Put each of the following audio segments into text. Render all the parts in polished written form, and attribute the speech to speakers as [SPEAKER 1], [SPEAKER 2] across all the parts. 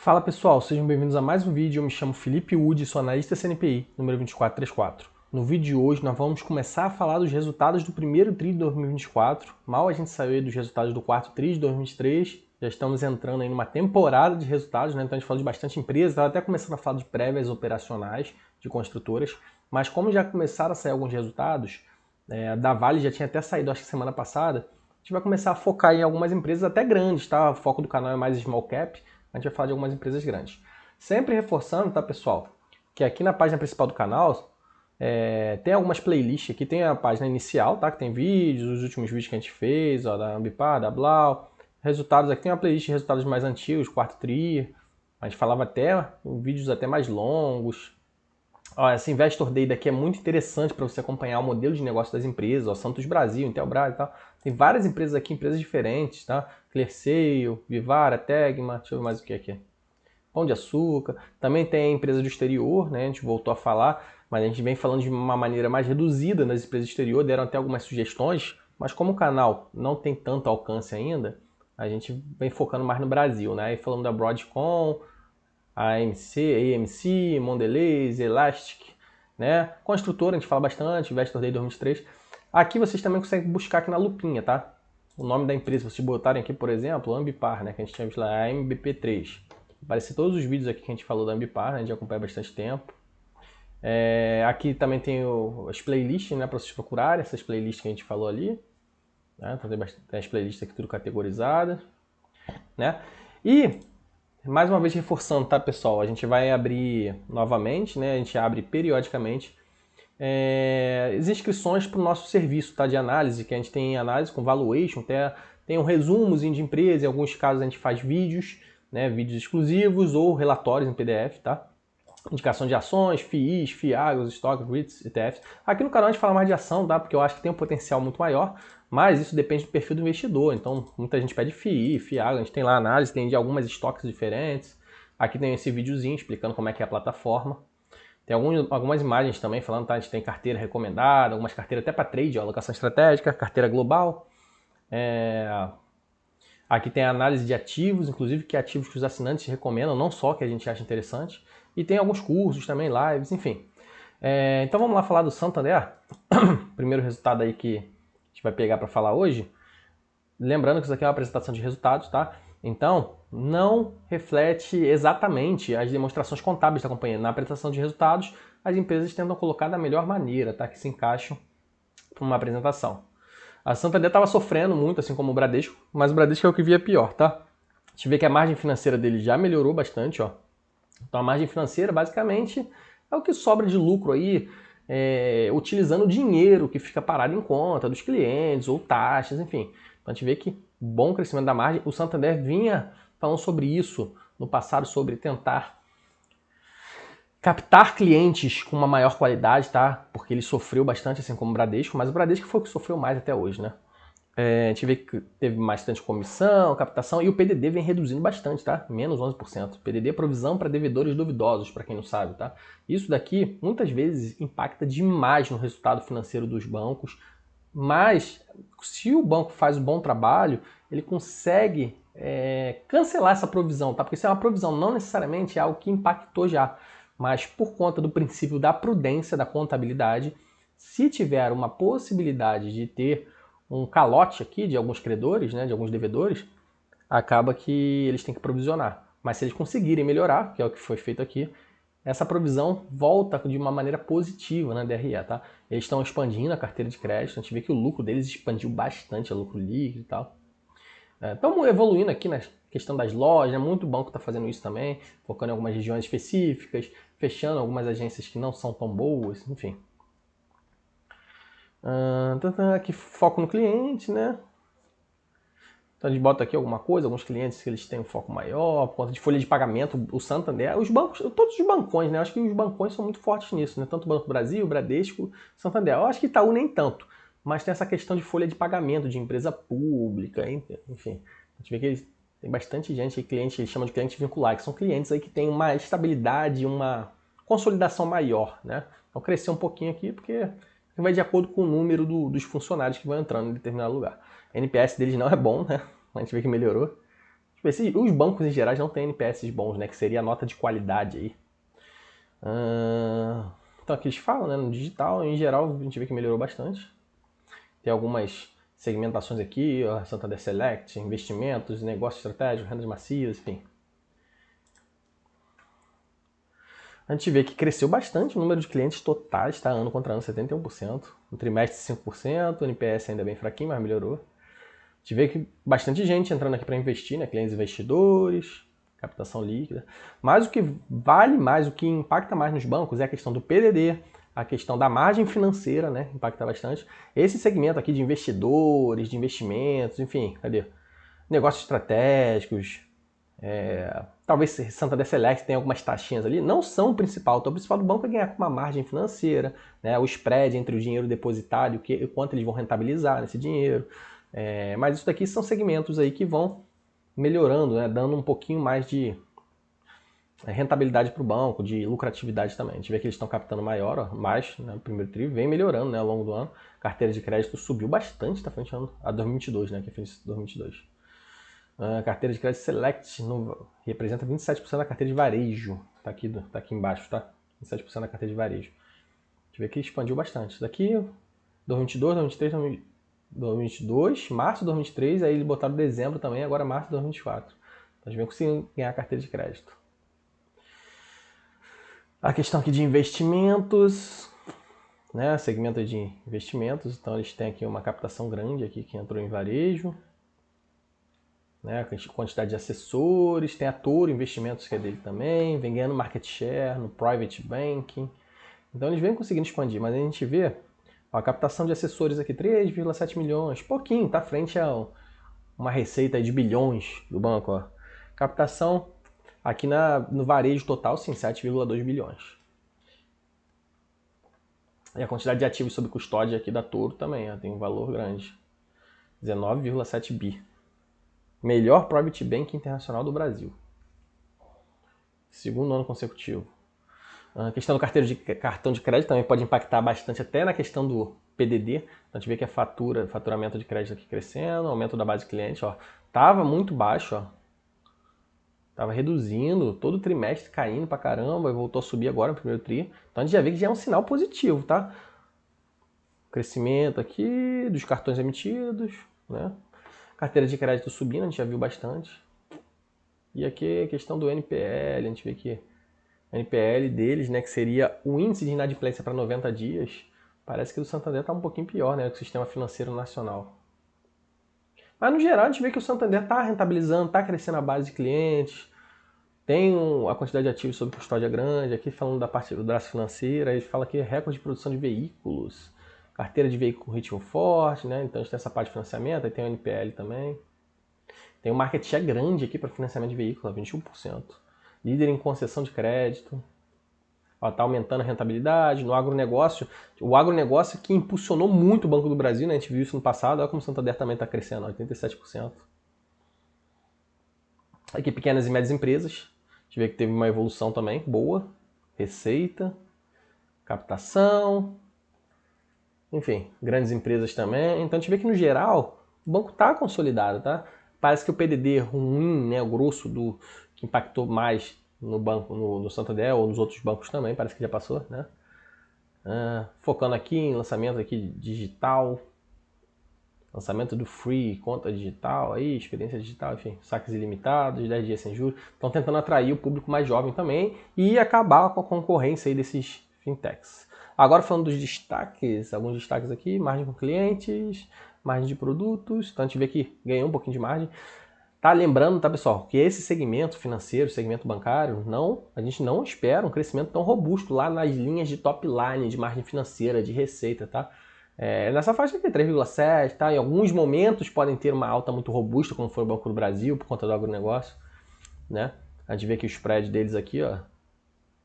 [SPEAKER 1] Fala pessoal, sejam bem-vindos a mais um vídeo. Eu me chamo Felipe Wood, sou analista CNPI, número 2434. No vídeo de hoje nós vamos começar a falar dos resultados do primeiro TRI de 2024. Mal a gente saiu aí dos resultados do quarto TRI de 2023, já estamos entrando aí numa temporada de resultados, né? Então a gente falou de bastante empresas, estava até começando a falar de prévias operacionais de construtoras, mas como já começaram a sair alguns resultados, da Vale já tinha até saído acho que semana passada, a gente vai começar a focar em algumas empresas até grandes, tá? O foco do canal é mais small cap, a gente vai falar de algumas empresas grandes. Sempre reforçando, tá, pessoal, que aqui na página principal do canal tem algumas playlists. Aqui tem a página inicial, tá, que tem vídeos, os últimos vídeos que a gente fez, ó, da Ambipar, da Blau. Resultados, aqui tem uma playlist de resultados mais antigos, quarto tri. A gente falava até vídeos até mais longos. Ó, essa Investor Day daqui é muito interessante para você acompanhar o modelo de negócio das empresas, ó, Santos Brasil, Intelbras e tal. Tem várias empresas aqui, empresas diferentes, tá? Clearseio, Vivara, Tegma, deixa eu ver mais o que aqui. Pão de Açúcar. Também tem empresa do exterior, né? A gente voltou a falar, mas a gente vem falando de uma maneira mais reduzida nas empresas do exterior, deram até algumas sugestões, mas como o canal não tem tanto alcance ainda, a gente vem focando mais no Brasil, né? Aí falando da Broadcom, AMC, Mondelez, Elastic, né? Construtora, a gente fala bastante, Investor Day 2023. Aqui vocês também conseguem buscar aqui na lupinha, tá? O nome da empresa, vocês botarem aqui, por exemplo, Ambipar, né? Que a gente tinha visto lá, AMBP3. Aparece todos os vídeos aqui que a gente falou da Ambipar, né? A gente acompanha há bastante tempo. Aqui também tem as playlists, né? Para vocês procurarem, essas playlists que a gente falou ali. Né? Então tem as playlists aqui tudo categorizadas, né? E mais uma vez reforçando, tá, pessoal? A gente vai abrir novamente, né? A gente abre periodicamente as inscrições para o nosso serviço, tá? De análise, que a gente tem análise com valuation, tem um resumozinho de empresa, em alguns casos a gente faz vídeos, né? Vídeos exclusivos ou relatórios em PDF, tá? Indicação de ações, FIIs, FIAGs, estoques, REITs, ETFs. Aqui no canal a gente fala mais de ação, tá? Porque eu acho que tem um potencial muito maior, mas isso depende do perfil do investidor. Então, muita gente pede FII, FIAG, a gente tem lá análise, tem de algumas estoques diferentes. Aqui tem esse videozinho explicando como é que é a plataforma. Tem algumas imagens também falando, tá? A gente tem carteira recomendada, algumas carteiras até para trade, ó, alocação estratégica, carteira global. Aqui tem a análise de ativos, inclusive que ativos que os assinantes recomendam, não só que a gente acha interessante. E tem alguns cursos também, lives, enfim. Então vamos lá falar do Santander. Primeiro resultado aí que a gente vai pegar para falar hoje. Lembrando que isso aqui é uma apresentação de resultados, tá? Então, não reflete exatamente as demonstrações contábeis da companhia. Na apresentação de resultados, as empresas tentam colocar da melhor maneira, tá? Que se encaixam para uma apresentação. A Santander estava sofrendo muito, assim como o Bradesco, mas o Bradesco é o que via pior, tá? A gente vê que a margem financeira dele já melhorou bastante, ó. Então a margem financeira, basicamente, é o que sobra de lucro aí, utilizando o dinheiro que fica parado em conta dos clientes ou taxas, enfim. Então a gente vê que bom crescimento da margem. O Santander vinha falando sobre isso no passado, sobre tentar captar clientes com uma maior qualidade, tá? Porque ele sofreu bastante, assim como o Bradesco, mas o Bradesco foi o que sofreu mais até hoje, né? A gente vê que teve bastante comissão, captação, e o PDD vem reduzindo bastante, tá? Menos 11%. PDD é provisão para devedores duvidosos, para quem não sabe, tá? Isso daqui, muitas vezes, impacta demais no resultado financeiro dos bancos, mas se o banco faz um bom trabalho, ele consegue cancelar essa provisão, tá? Porque isso é uma provisão, não necessariamente é algo que impactou já, mas por conta do princípio da prudência, da contabilidade, se tiver uma possibilidade de ter um calote aqui de alguns credores, né, de alguns devedores, acaba que eles têm que provisionar. Mas se eles conseguirem melhorar, que é o que foi feito aqui, essa provisão volta de uma maneira positiva na DRE, tá? Eles estão expandindo a carteira de crédito, a gente vê que o lucro deles expandiu bastante, o lucro líquido e tal. Estamos evoluindo aqui na questão das lojas, né? Muito banco está fazendo isso também, focando em algumas regiões específicas, fechando algumas agências que não são tão boas, enfim. Aqui foco no cliente, né? Então a gente bota aqui alguma coisa, alguns clientes que eles têm um foco maior, por conta de folha de pagamento, o Santander, os bancos, todos os bancões, né? Eu acho que os bancões são muito fortes nisso, né? Tanto o Banco do Brasil, o Bradesco, Santander. Eu acho que Itaú nem tanto, mas tem essa questão de folha de pagamento de empresa pública, enfim. A gente vê que eles tem bastante gente, cliente, eles chamam de cliente vincular, que são clientes aí que têm uma estabilidade, uma consolidação maior, né? Então crescer um pouquinho aqui, porque vai de acordo com o número dos funcionários que vão entrando em determinado lugar. O NPS deles não é bom, né? A gente vê que melhorou. Os bancos em geral não têm NPS bons, né? Que seria a nota de qualidade aí. Então aqui eles falam, né? No digital, em geral, a gente vê que melhorou bastante. Tem algumas segmentações aqui, ó, Santander Select, investimentos, negócios estratégicos, rendas macias, enfim. A gente vê que cresceu bastante o número de clientes totais, tá? Ano contra ano, 71%. No trimestre, 5%. O NPS ainda bem fraquinho, mas melhorou. A gente vê que bastante gente entrando aqui para investir, né? Clientes investidores, captação líquida. Mas o que vale mais, o que impacta mais nos bancos é a questão do PDD, a questão da margem financeira, né? Impacta bastante. Esse segmento aqui de investidores, de investimentos, enfim, cadê? Negócios estratégicos, talvez Santander Select tenha algumas taxinhas ali, não são o principal. Então, o principal do banco é ganhar com uma margem financeira, né? O spread entre o dinheiro depositado e o quanto eles vão rentabilizar nesse dinheiro. Mas isso daqui são segmentos aí que vão melhorando, né? Dando um pouquinho mais de rentabilidade para o banco, de lucratividade também. A gente vê que eles estão captando maior, ó, mais, né? O primeiro tri vem melhorando, né? Ao longo do ano. Carteira de crédito subiu bastante, tá frente a 2022, né? Que é 2022. Carteira de crédito Select representa 27% da carteira de varejo. Tá aqui embaixo, tá? 27% da carteira de varejo. A gente vê que expandiu bastante. Isso daqui, 2022, 2023, 2022, março de 2023, aí eles botaram dezembro também, agora março de 2024. Então a gente vem conseguindo ganhar a carteira de crédito. A questão aqui de investimentos, né? Segmento de investimentos, então eles têm aqui uma captação grande aqui que entrou em varejo. Né, quantidade de assessores, tem a Toro Investimentos que é dele também, vem ganhando market share no private banking. Então eles vêm conseguindo expandir, mas a gente vê ó, a captação de assessores aqui, 3,7 milhões, pouquinho, tá frente a uma receita de bilhões do banco. Ó. Captação aqui no varejo total, sim, 7,2 bilhões. E a quantidade de ativos sob custódia aqui da Toro também ó, tem um valor grande, 19,7 bi. Melhor Private Bank internacional do Brasil. Segundo ano consecutivo. A questão do cartão de crédito também pode impactar bastante até na questão do PDD. Então a gente vê que a faturamento de crédito aqui crescendo, aumento da base de cliente, ó, tava muito baixo, ó. Tava reduzindo, todo trimestre caindo pra caramba, e voltou a subir agora no primeiro tri. Então a gente já vê que já é um sinal positivo, tá? Crescimento aqui dos cartões emitidos, né? Carteira de crédito subindo, a gente já viu bastante. E aqui a questão do NPL, a gente vê que o NPL deles, né, que seria o índice de inadimplência para 90 dias, parece que o do Santander está um pouquinho pior, né, que o sistema financeiro nacional. Mas no geral a gente vê que o Santander está rentabilizando, está crescendo a base de clientes, tem a quantidade de ativos sob custódia grande, aqui falando da parte do braço financeiro, ele fala que é recorde de produção de veículos, carteira de veículo com ritmo forte, né, então a gente tem essa parte de financiamento, aí tem o NPL também. Tem um market share grande aqui para financiamento de veículo, 21%. Líder em concessão de crédito. Está aumentando a rentabilidade. No agronegócio, o agronegócio que impulsionou muito o Banco do Brasil, né? A gente viu isso no passado, olha como o Santander também está crescendo, 87%. Aqui pequenas e médias empresas. A gente vê que teve uma evolução também boa. Receita, captação, enfim, grandes empresas também. Então a gente vê que no geral o banco está consolidado, tá? Parece que o PDD ruim, né, o grosso que impactou mais no banco, no Santander ou nos outros bancos também, parece que já passou, né? Focando aqui em lançamento aqui digital, lançamento do Free, conta digital, aí, experiência digital, enfim, saques ilimitados, 10 dias sem juros. Estão tentando atrair o público mais jovem também e acabar com a concorrência aí desses fintechs. Agora falando dos destaques, alguns destaques aqui, margem com clientes, margem de produtos, então a gente vê que ganhou um pouquinho de margem. Tá lembrando, tá pessoal, que esse segmento financeiro, segmento bancário, a gente não espera um crescimento tão robusto lá nas linhas de top line, de margem financeira, de receita, tá? Nessa faixa aqui, 3,7, tá? Em alguns momentos podem ter uma alta muito robusta, como foi o Banco do Brasil, por conta do agronegócio, né? A gente vê que o spread deles aqui, ó,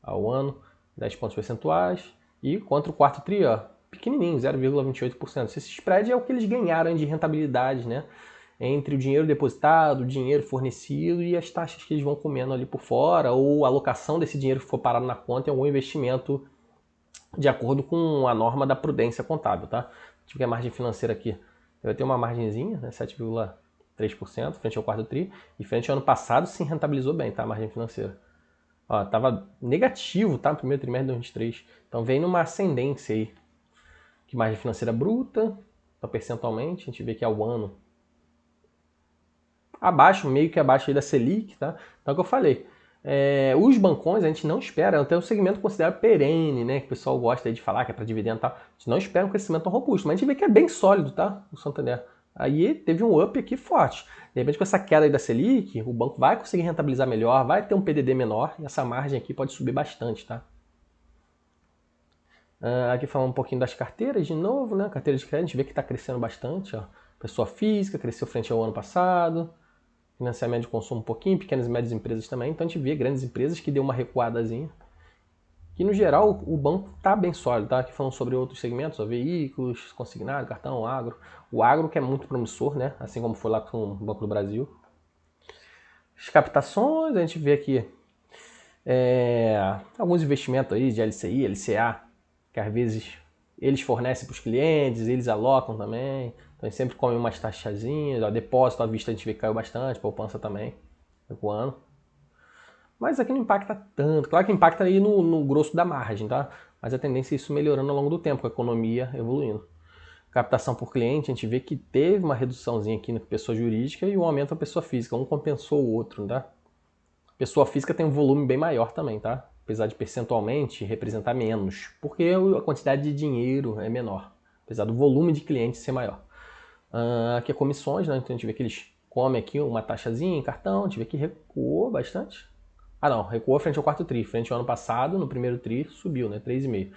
[SPEAKER 1] ao ano, 10 pontos percentuais, e contra o quarto tri, ó, pequenininho, 0,28%. Esse spread é o que eles ganharam de rentabilidade, né? Entre o dinheiro depositado, o dinheiro fornecido e as taxas que eles vão comendo ali por fora, ou a alocação desse dinheiro que for parado na conta em algum investimento de acordo com a norma da prudência contábil, tá? Tive a margem financeira aqui, vai ter uma margenzinha, né, 7,1%, 3%, frente ao quarto tri, e frente ao ano passado se rentabilizou bem, tá? A margem financeira. Ó, tava negativo, tá? No primeiro trimestre de 2023. Então vem numa ascendência aí. Que margem financeira bruta, então percentualmente, a gente vê que ao ano abaixo, meio que abaixo aí da Selic, tá? Então é o que eu falei. Os bancões a gente não espera, até um segmento considerado perene, né? Que o pessoal gosta aí de falar que é para dividendo e tal. A gente não espera um crescimento tão robusto, mas a gente vê que é bem sólido, tá? O Santander. Aí teve um up aqui forte. De repente, com essa queda aí da Selic, o banco vai conseguir rentabilizar melhor, vai ter um PDD menor e essa margem aqui pode subir bastante, tá? Aqui falando um pouquinho das carteiras de novo, né? Carteira de crédito, a gente vê que está crescendo bastante, ó. Pessoa física cresceu frente ao ano passado. Financiamento de consumo um pouquinho, pequenas e médias empresas também. Então a gente vê grandes empresas que deu uma recuadazinha. Que no geral o banco está bem sólido, tá? Aqui falando sobre outros segmentos, ó, veículos, consignado, cartão, agro. O agro que é muito promissor, né? Assim como foi lá com o Banco do Brasil. As captações, a gente vê aqui alguns investimentos aí de LCI, LCA, que às vezes eles fornecem para os clientes, eles alocam também. Então a gente sempre come umas taxazinhas, ó, depósito à vista a gente vê que caiu bastante, poupança também, recuando. Mas aqui não impacta tanto, claro que impacta aí no grosso da margem, tá? Mas a tendência é isso melhorando ao longo do tempo, com a economia evoluindo. Captação por cliente, a gente vê que teve uma reduçãozinha aqui na pessoa jurídica e um aumento na pessoa física, um compensou o outro, tá? Pessoa física tem um volume bem maior também, tá? Apesar de percentualmente representar menos, porque a quantidade de dinheiro é menor, apesar do volume de clientes ser maior. Aqui é comissões, né? Então a gente vê que eles comem aqui uma taxazinha em cartão, a gente vê que recuou bastante. Não, recuou frente ao quarto tri, frente ao ano passado, no primeiro tri subiu, né? 3,5.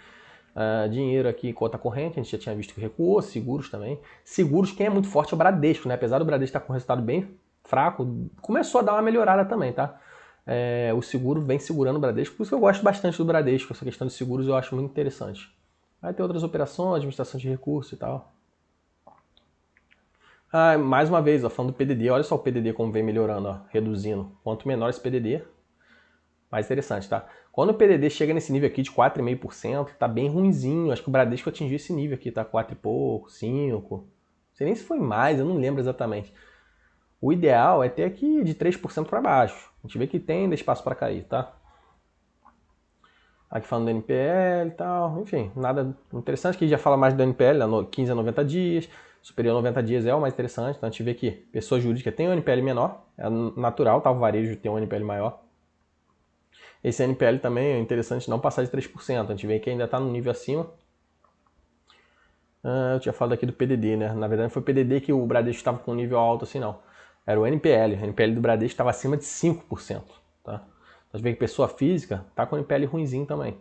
[SPEAKER 1] Dinheiro aqui, conta corrente, a gente já tinha visto que recuou, seguros também. Seguros, quem é muito forte é o Bradesco, né? Apesar do Bradesco estar com um resultado bem fraco, começou a dar uma melhorada também, tá? O seguro vem segurando o Bradesco, por isso que eu gosto bastante do Bradesco, essa questão de seguros eu acho muito interessante. Vai ter outras operações, administração de recursos e tal. Mais uma vez, ó, falando do PDD, olha só o PDD como vem melhorando, ó, reduzindo. Quanto menor esse PDD, mais interessante, tá? Quando o PDD chega nesse nível aqui de 4,5%, tá bem ruinzinho. Acho que o Bradesco atingiu esse nível aqui, tá? 4 e pouco, 5. Não sei nem se foi mais, eu não lembro exatamente. O ideal é ter aqui de 3% para baixo. A gente vê que tem espaço para cair, tá? Aqui falando do NPL e tal, enfim, nada interessante. Aqui já fala mais do NPL, 15 a 90 dias. Superior a 90 dias é o mais interessante. Então a gente vê que pessoa jurídica tem um NPL menor, é natural, tá? O varejo tem um NPL maior. Esse NPL também é interessante não passar de 3%. A gente vê que ainda está no nível acima. Eu tinha falado aqui do PDD, né? Na verdade, foi o PDD que o Bradesco estava com um nível alto assim, não. Era o NPL. O NPL do Bradesco estava acima de 5%. Tá? Então, a gente vê que pessoa física está com NPL ruimzinho também.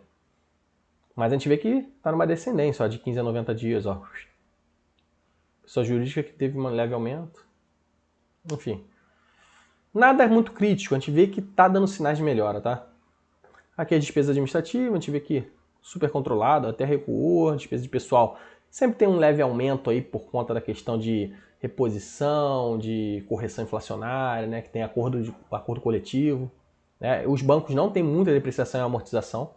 [SPEAKER 1] Mas a gente vê que está numa descendência, ó, de 15 a 90 dias. Ó. Pessoa jurídica que teve um leve aumento. Enfim. Nada é muito crítico. A gente vê que está dando sinais de melhora, tá? Aqui a despesa administrativa, a gente vê que super controlado, até recuou. A despesa de pessoal sempre tem um leve aumento aí por conta da questão de reposição, de correção inflacionária, né, que tem acordo coletivo. Né? Os bancos não têm muita depreciação e amortização.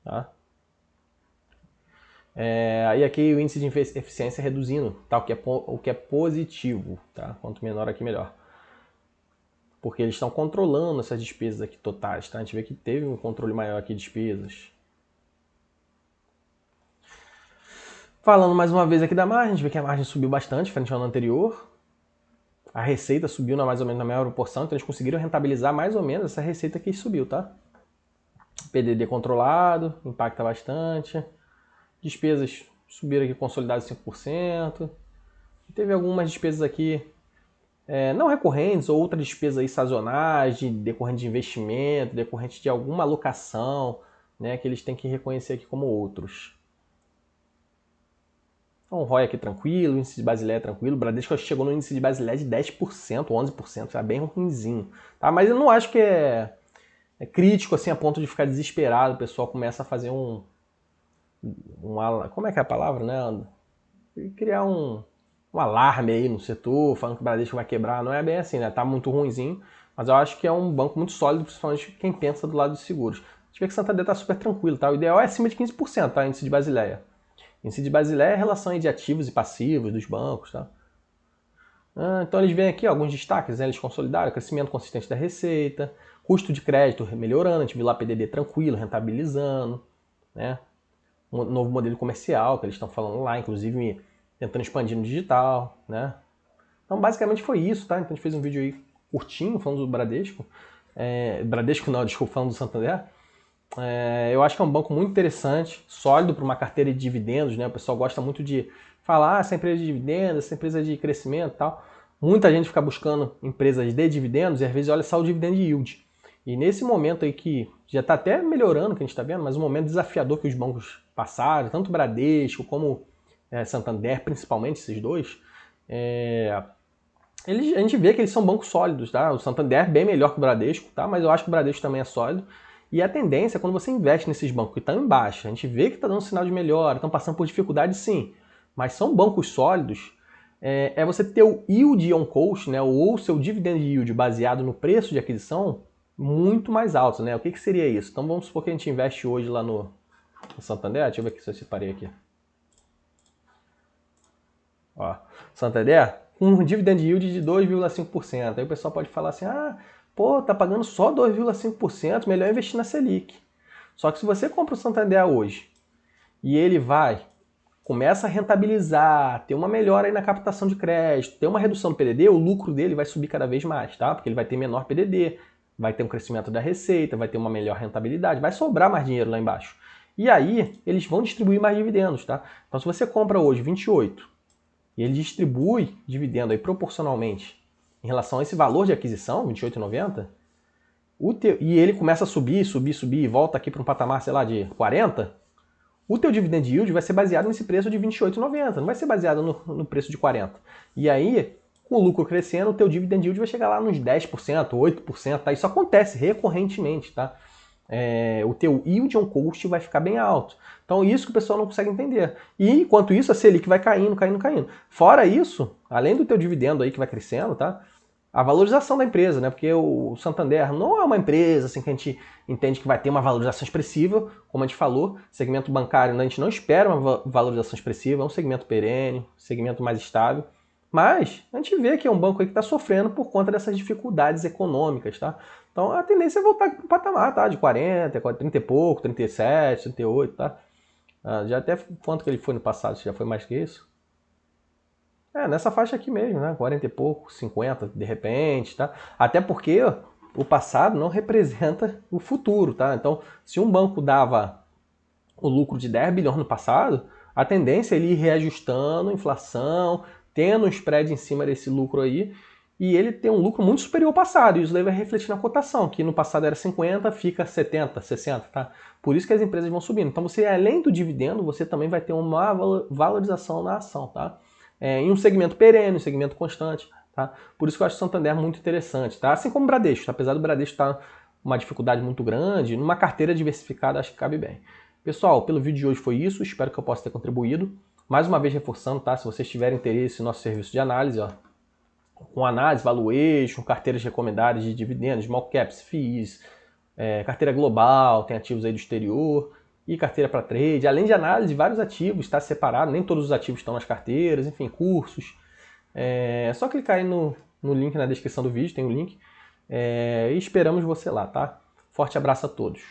[SPEAKER 1] Tá? Aí aqui o índice de eficiência reduzindo, tá? o que é positivo. Tá? Quanto menor aqui, melhor. Porque eles estão controlando essas despesas aqui totais, tá? A gente vê que teve um controle maior aqui de despesas. Falando mais uma vez aqui da margem, a gente vê que a margem subiu bastante frente ao ano anterior. A receita subiu mais ou menos na mesma proporção, então eles conseguiram rentabilizar mais ou menos essa receita que subiu, tá? PDD controlado, impacta bastante. Despesas subiram aqui consolidadas 5%. E teve algumas despesas aqui não recorrentes ou outras despesas aí sazonais, decorrente de investimento, decorrente de alguma alocação, né, que eles têm que reconhecer aqui como outros. Então, o ROI aqui tranquilo, o índice de Basileia tranquilo, o Bradesco chegou no índice de Basileia de 10%, 11%, já bem ruimzinho. Tá? Mas eu não acho que é crítico assim a ponto de ficar desesperado, o pessoal começa a fazer como é que é a palavra, né? Criar um alarme aí no setor, falando que o Bradesco vai quebrar. Não é bem assim, né? Tá muito ruimzinho, mas eu acho que é um banco muito sólido, principalmente quem pensa do lado dos seguros. A gente vê que o Santander tá super tranquilo, tá? O ideal é acima de 15%, tá? Índice de Basileia. Índice de Basileia é a relação aí de ativos e passivos dos bancos, tá? Então eles veem aqui alguns destaques, né? Eles consolidaram, crescimento consistente da receita, custo de crédito melhorando, a gente viu lá PDD tranquilo, rentabilizando, né? Um novo modelo comercial que eles estão falando lá, inclusive tentando expandir no digital, né? Então basicamente foi isso, tá? Então a gente fez um vídeo aí curtinho falando do Bradesco. Bradesco não, desculpa, falando do Santander. Eu acho que é um banco muito interessante, sólido para uma carteira de dividendos, né? O pessoal gosta muito de falar, essa empresa de dividendos, essa empresa de crescimento e tal. Muita gente fica buscando empresas de dividendos e às vezes olha só o dividend yield. E nesse momento aí que já está até melhorando, que a gente está vendo, mas um momento desafiador que os bancos passaram, tanto o Bradesco como Santander, principalmente esses dois, a gente vê que eles são bancos sólidos, tá? O Santander é bem melhor que o Bradesco, tá? Mas eu acho que o Bradesco também é sólido. E a tendência, quando você investe nesses bancos que estão em baixa, a gente vê que está dando sinal de melhora, estão passando por dificuldade sim, mas são bancos sólidos, você ter o yield on cost, né, ou o seu dividend yield baseado no preço de aquisição muito mais alto, né? O que seria isso? Então vamos supor que a gente investe hoje lá no Santander, deixa eu ver aqui se eu separei aqui. Ó, Santander, com um dividend yield de 2,5%. Aí o pessoal pode falar assim, pô, tá pagando só 2,5%, melhor investir na Selic. Só que se você compra o Santander hoje e ele começa a rentabilizar, ter uma melhora aí na captação de crédito, ter uma redução do PDD, o lucro dele vai subir cada vez mais, tá? Porque ele vai ter menor PDD, vai ter um crescimento da receita, vai ter uma melhor rentabilidade, vai sobrar mais dinheiro lá embaixo. E aí, eles vão distribuir mais dividendos, tá? Então, se você compra hoje 28 e ele distribui dividendo aí proporcionalmente em relação a esse valor de aquisição, R$ 28,90, e ele começa a subir e volta aqui para um patamar, sei lá, de 40, o teu dividend yield vai ser baseado nesse preço de R$ 28,90, não vai ser baseado no preço de 40. E aí, com o lucro crescendo, o teu dividend yield vai chegar lá nos 10%, 8%, tá? Isso acontece recorrentemente, tá? O teu yield on cost vai ficar bem alto. Então isso que o pessoal não consegue entender. E enquanto isso a Selic vai caindo. Fora isso, além do teu dividendo aí que vai crescendo, tá? A valorização da empresa, né? Porque o Santander não é uma empresa assim que a gente entende que vai ter uma valorização expressiva, como a gente falou. Segmento bancário, a gente não espera uma valorização expressiva, é um segmento perene, segmento mais estável. Mas a gente vê que é um banco aí que está sofrendo por conta dessas dificuldades econômicas, tá? Então a tendência é voltar para o patamar, tá? De 40, 30 e pouco, 37, 38, tá? Já até quanto que ele foi no passado, já foi mais que isso? Nessa faixa aqui mesmo, né? 40 e pouco, 50 de repente, tá? Até porque o passado não representa o futuro, tá? Então, se um banco dava o lucro de 10 bilhões no passado, a tendência é ele ir reajustando a inflação, tendo um spread em cima desse lucro aí, e ele tem um lucro muito superior ao passado, e isso daí vai refletir na cotação, que no passado era 50, fica 70, 60, tá? Por isso que as empresas vão subindo. Então você, além do dividendo, você também vai ter uma valorização na ação, tá? Em um segmento perene, um segmento constante, tá? Por isso que eu acho o Santander muito interessante, tá? Assim como o Bradesco, tá? Apesar do Bradesco estar uma dificuldade muito grande, numa carteira diversificada acho que cabe bem. Pessoal, pelo vídeo de hoje foi isso, espero que eu possa ter contribuído. Mais uma vez reforçando, tá? Se vocês tiverem interesse no nosso serviço de análise, ó, com análise, valuation, carteiras recomendadas de dividendos, small caps, FIIs, carteira global, tem ativos aí do exterior e carteira para trade, além de análise de vários ativos, está separado, nem todos os ativos estão nas carteiras, enfim, cursos. É só clicar aí no link na descrição do vídeo, tem o link, e esperamos você lá, tá? Forte abraço a todos.